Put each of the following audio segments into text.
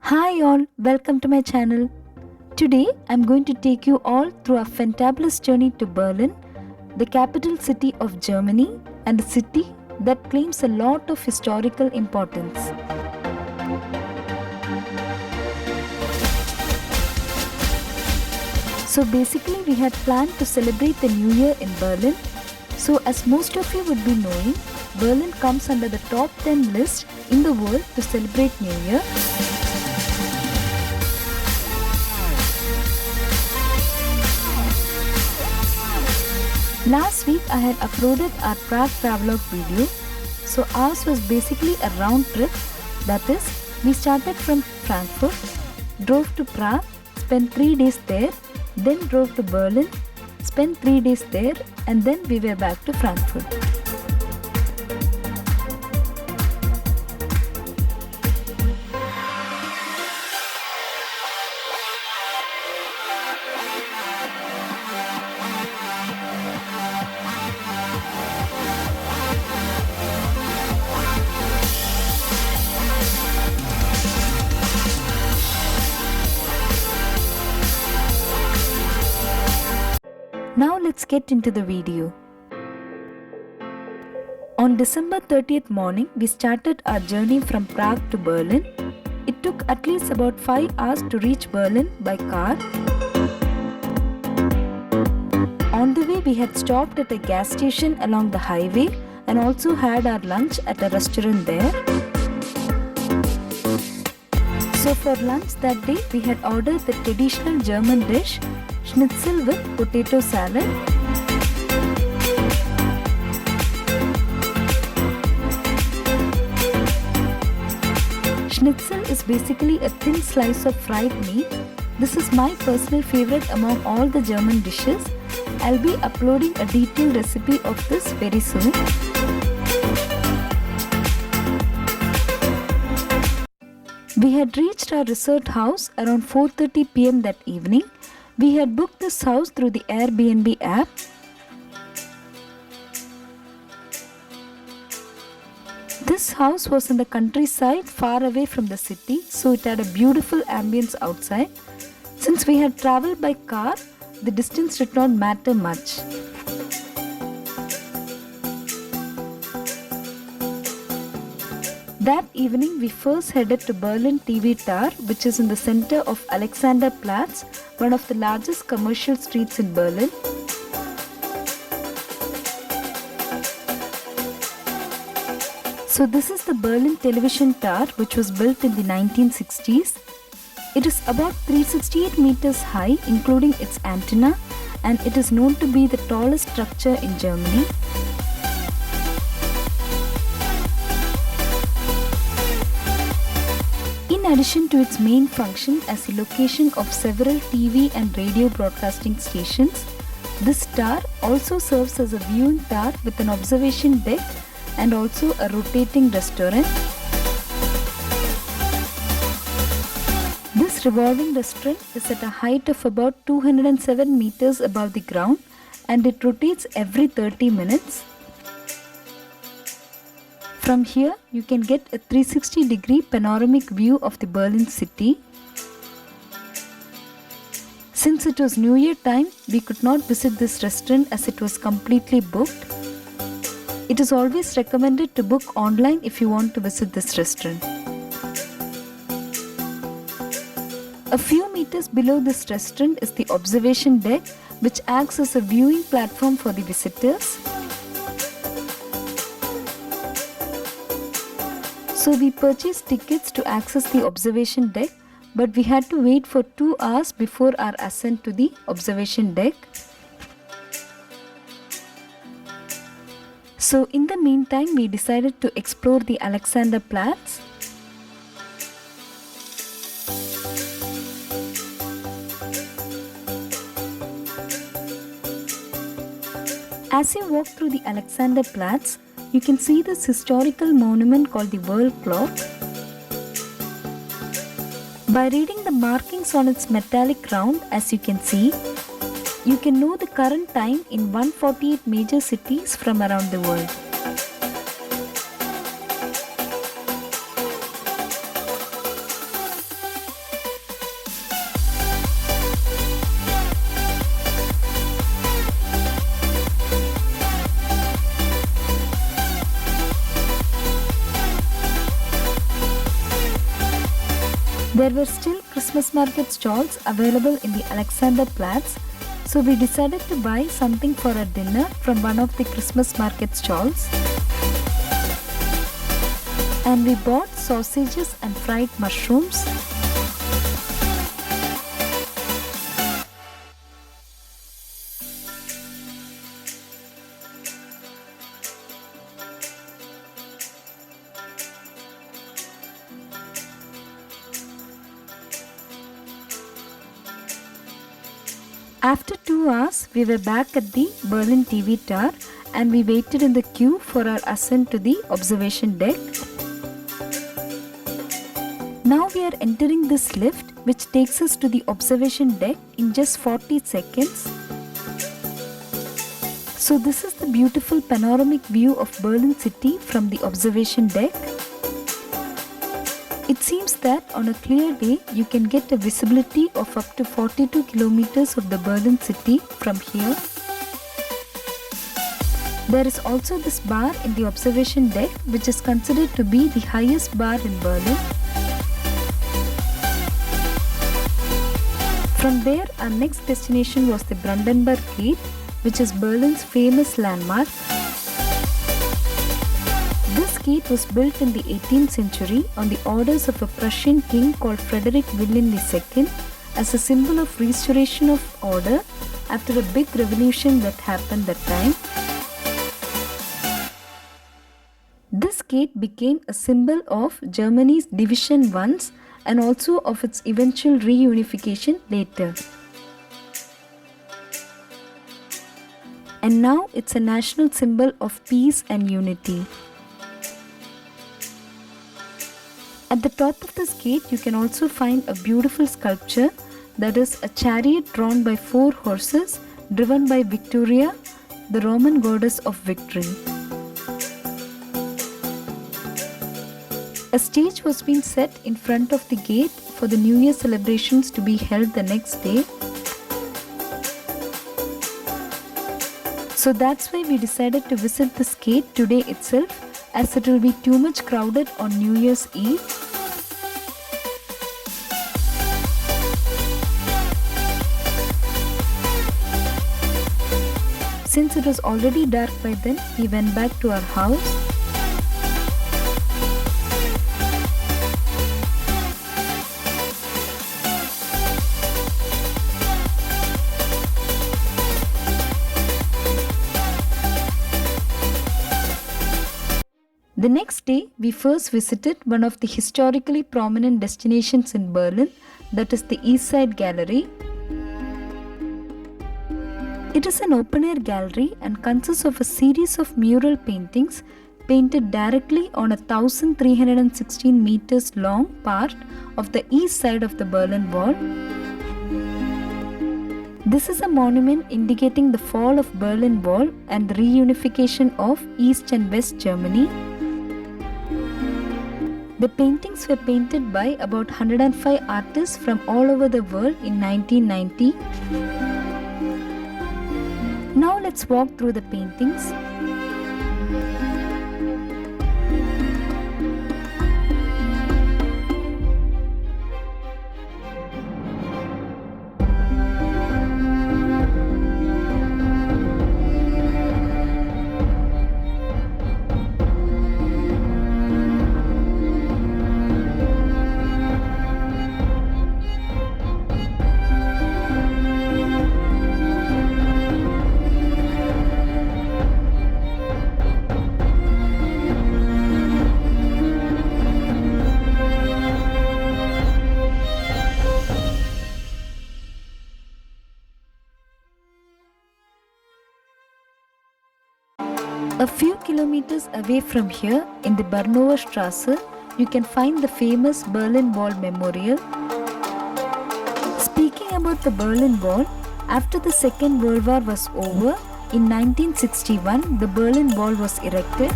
Hi all, welcome to my channel. Today I'm going to take you all through a fantabulous journey to Berlin, the capital city of Germany and a city that claims a lot of historical importance. So basically we had planned to celebrate the New Year in Berlin. So as most of you would be knowing, Berlin comes under the top 10 list in the world to celebrate New Year. Last week I had uploaded our Prague Travelogue video. So ours was basically a round trip. That is, we started from Frankfurt, drove to Prague, spent 3 days there, then drove to Berlin, spent 3 days there, and then we were back to Frankfurt. Now let's get into the video. On December 30th morning, we started our journey from Prague to Berlin. It took at least about 5 hours to reach Berlin by car. On the way, we had stopped at a gas station along the highway and also had our lunch at a restaurant there. So for lunch that day, we had ordered the traditional German dish, Schnitzel with potato salad. Schnitzel is basically a thin slice of fried meat. This is my personal favorite among all the German dishes. I'll be uploading a detailed recipe of this very soon. We had reached our resort house around 4:30 p.m. that evening. We had booked this house through the Airbnb app. This house was in the countryside far away from the city, so it had a beautiful ambience outside. Since we had travelled by car, the distance did not matter much. That evening, we first headed to Berlin TV Tower, which is in the center of Alexanderplatz, one of the largest commercial streets in Berlin. So this is the Berlin Television Tower, which was built in the 1960s. It is about 368 meters high, including its antenna, and it is known to be the tallest structure in Germany. In addition to its main function as a location of several TV and radio broadcasting stations, this tower also serves as a viewing tower with an observation deck and also a rotating restaurant. This revolving restaurant is at a height of about 207 meters above the ground and it rotates every 30 minutes. From here, you can get a 360-degree panoramic view of the Berlin city. Since it was New Year time, we could not visit this restaurant as it was completely booked. It is always recommended to book online if you want to visit this restaurant. A few meters below this restaurant is the observation deck, which acts as a viewing platform for the visitors. So we purchased tickets to access the observation deck, but we had to wait for 2 hours before our ascent to the observation deck. So in the meantime, we decided to explore the Alexanderplatz. As you walk through the Alexanderplatz, you can see this historical monument called the World Clock. By reading the markings on its metallic round, as you can see, you can know the current time in 148 major cities from around the world. There were still Christmas market stalls available in the Alexanderplatz, so we decided to buy something for our dinner from one of the Christmas market stalls. And we bought sausages and fried mushrooms. After 2 hours, we were back at the Berlin TV tower and we waited in the queue for our ascent to the observation deck. Now we are entering this lift which takes us to the observation deck in just 40 seconds. So this is the beautiful panoramic view of Berlin city from the observation deck. It seems that on a clear day you can get a visibility of up to 42 kilometers of the Berlin city from here. There is also this bar in the observation deck which is considered to be the highest bar in Berlin. From there our next destination was the Brandenburg Gate, which is Berlin's famous landmark. This gate was built in the 18th century on the orders of a Prussian king called Frederick William II as a symbol of restoration of order after a big revolution that happened that time. This gate became a symbol of Germany's division once and also of its eventual reunification later. And now it's a national symbol of peace and unity. At the top of this gate you can also find a beautiful sculpture that is a chariot drawn by 4 horses driven by Victoria, the Roman goddess of victory. A stage was being set in front of the gate for the New Year celebrations to be held the next day. So that's why we decided to visit this gate today itself, as it will be too much crowded on New Year's Eve. Since it was already dark by then, we went back to our house. The next day, we first visited one of the historically prominent destinations in Berlin, that is the East Side Gallery. It is an open-air gallery and consists of a series of mural paintings painted directly on a 1316 meters long part of the east side of the Berlin Wall. This is a monument indicating the fall of Berlin Wall and the reunification of East and West Germany. The paintings were painted by about 105 artists from all over the world in 1990. Now let's walk through the paintings. A few kilometers away from here, in the Bernauer Straße, you can find the famous Berlin Wall Memorial. Speaking about the Berlin Wall, after the Second World War was over, in 1961, the Berlin Wall was erected.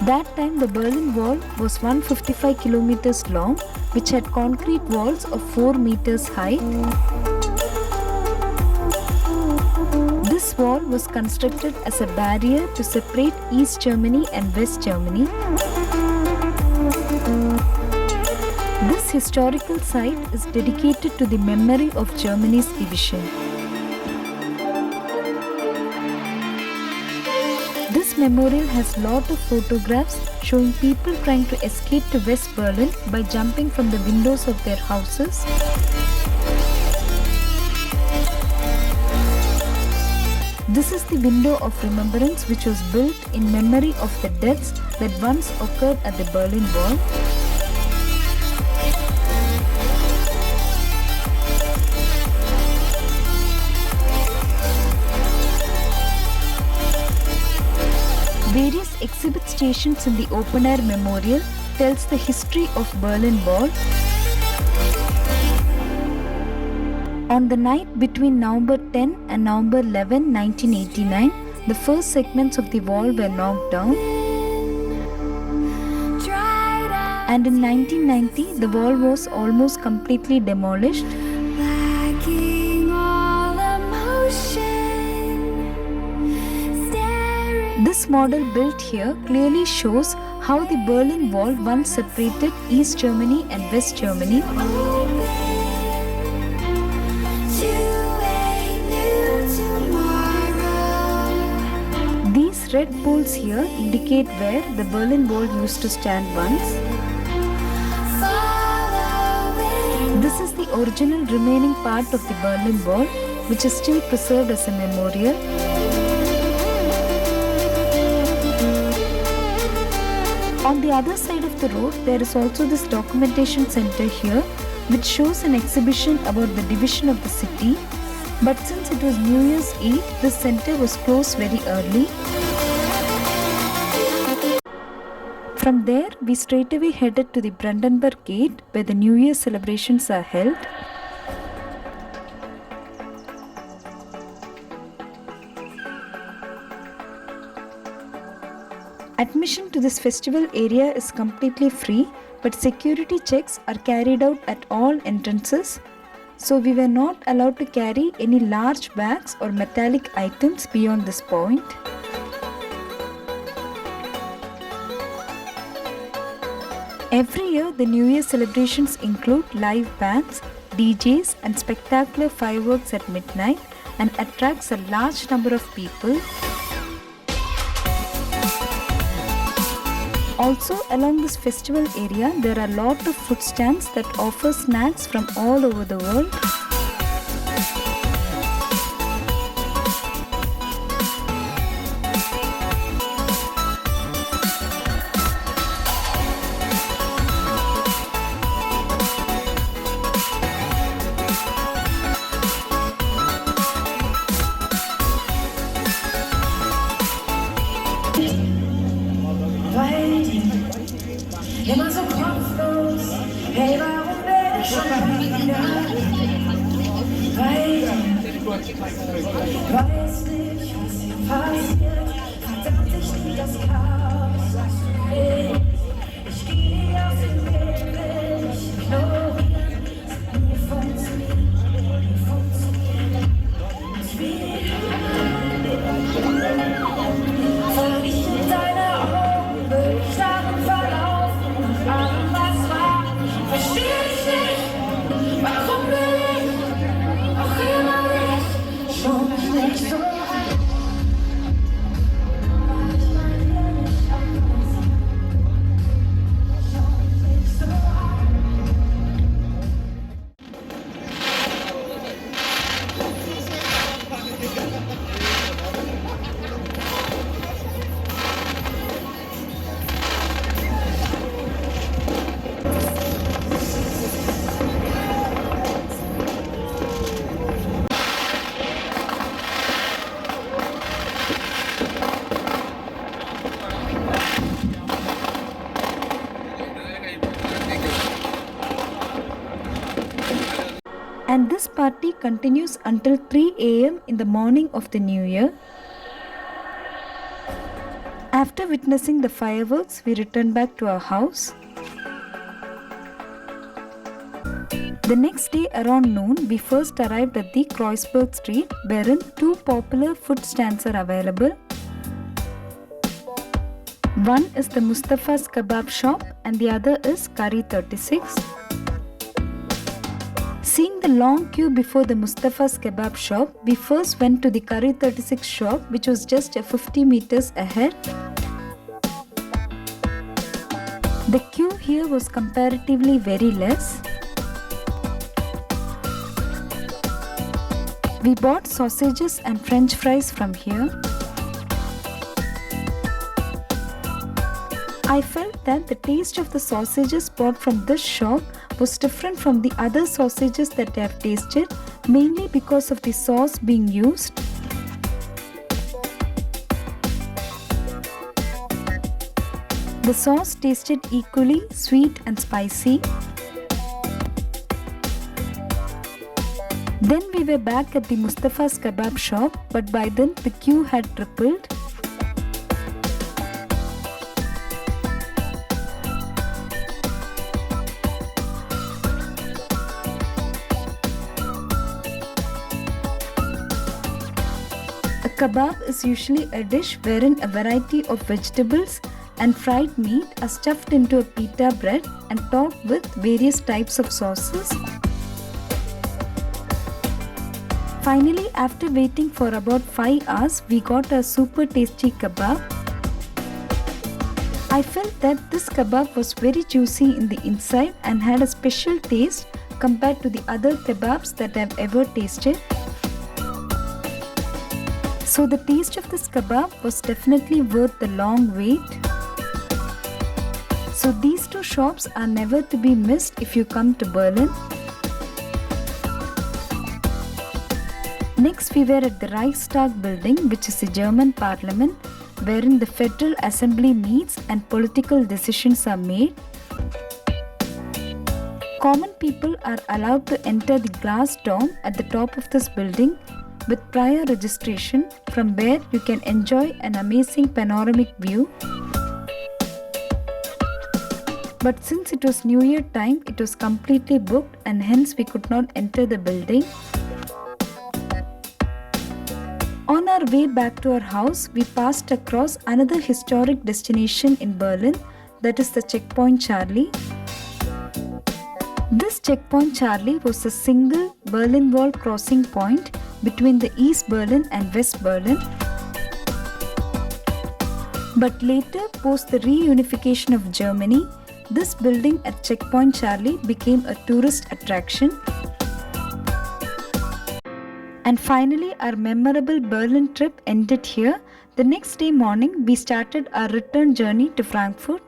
That time the Berlin Wall was 155 kilometers long, which had concrete walls of 4 meters high. This wall was constructed as a barrier to separate East Germany and West Germany. This historical site is dedicated to the memory of Germany's division. This memorial has lot of photographs showing people trying to escape to West Berlin by jumping from the windows of their houses. This is the window of remembrance which was built in memory of the deaths that once occurred at the Berlin Wall. Various exhibit stations in the open-air memorial tells the history of Berlin Wall. On the night between November 10 and November 11, 1989, the first segments of the wall were knocked down. And in 1990, the wall was almost completely demolished. This model built here clearly shows how the Berlin Wall once separated East Germany and West Germany. These red poles here indicate where the Berlin Wall used to stand once. This is the original remaining part of the Berlin Wall, which is still preserved as a memorial. On the other side of the road, there is also this documentation center here, which shows an exhibition about the division of the city. But since it was New Year's Eve, this center was closed very early. From there, we straightaway headed to the Brandenburg Gate, where the New Year celebrations are held. Admission to this festival area is completely free, but security checks are carried out at all entrances. So we were not allowed to carry any large bags or metallic items beyond this point. Every year, the New Year celebrations include live bands, DJs and spectacular fireworks at midnight and attracts a large number of people. Also, along this festival area, there are a lot of food stands that offer snacks from all over the world. Immer so kopflos, hey, warum werde ich schon wieder? Weiß nicht, was hier passiert. Verdammt, ich lieb das Chaos. Ich gehe auf den Weg, will ich ignorieren. Es wird nie funktionieren, nie funktionieren. Verrichten deine Augen, will ich darin verlaufen. Allem, was war, verstehe ich nicht. Warum will ich auch immer nicht? Schon mich nicht so. And this party continues until 3 a.m. in the morning of the New Year. After witnessing the fireworks, we return back to our house. The next day around noon, we first arrived at the Kreuzberg Street, wherein two popular food stands are available. One is the Mustafa's kebab shop and the other is Curry 36. Seeing the long queue before the Mustafa's kebab shop, we first went to the Curry 36 shop, which was just 50 meters ahead. The queue here was comparatively very less. We bought sausages and French fries from here. I felt that the taste of the sausages bought from this shop was different from the other sausages that I have tasted, mainly because of the sauce being used. The sauce tasted equally sweet and spicy. Then we were back at the Mustafa's kebab shop, but by then the queue had tripled. A kebab is usually a dish wherein a variety of vegetables and fried meat are stuffed into a pita bread and topped with various types of sauces. Finally, after waiting for about 5 hours, we got a super tasty kebab. I felt that this kebab was very juicy in the inside and had a special taste compared to the other kebabs that I've ever tasted. So the taste of this kebab was definitely worth the long wait. So these two shops are never to be missed if you come to Berlin. Next, we were at the Reichstag building, which is the German parliament, wherein the Federal Assembly meets and political decisions are made. Common people are allowed to enter the glass dome at the top of this building with prior registration, from where you can enjoy an amazing panoramic view. But since it was New Year time, it was completely booked and hence we could not enter the building. On our way back to our house, we passed across another historic destination in Berlin, that is the Checkpoint Charlie. This Checkpoint Charlie was a single Berlin Wall crossing point between the East Berlin and West Berlin. But later, post the reunification of Germany, this building at Checkpoint Charlie became a tourist attraction. And finally, our memorable Berlin trip ended here. The next day morning, we started our return journey to Frankfurt.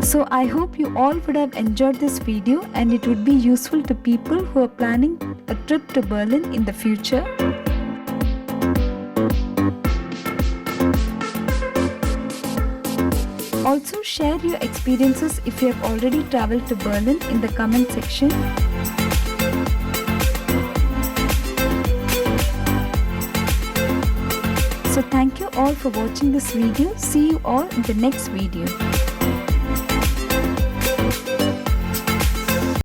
So I hope you all would have enjoyed this video and it would be useful to people who are planning a trip to Berlin in the future. Also share your experiences if you have already traveled to Berlin in the comment section. So thank you all for watching this video. See you all in the next video.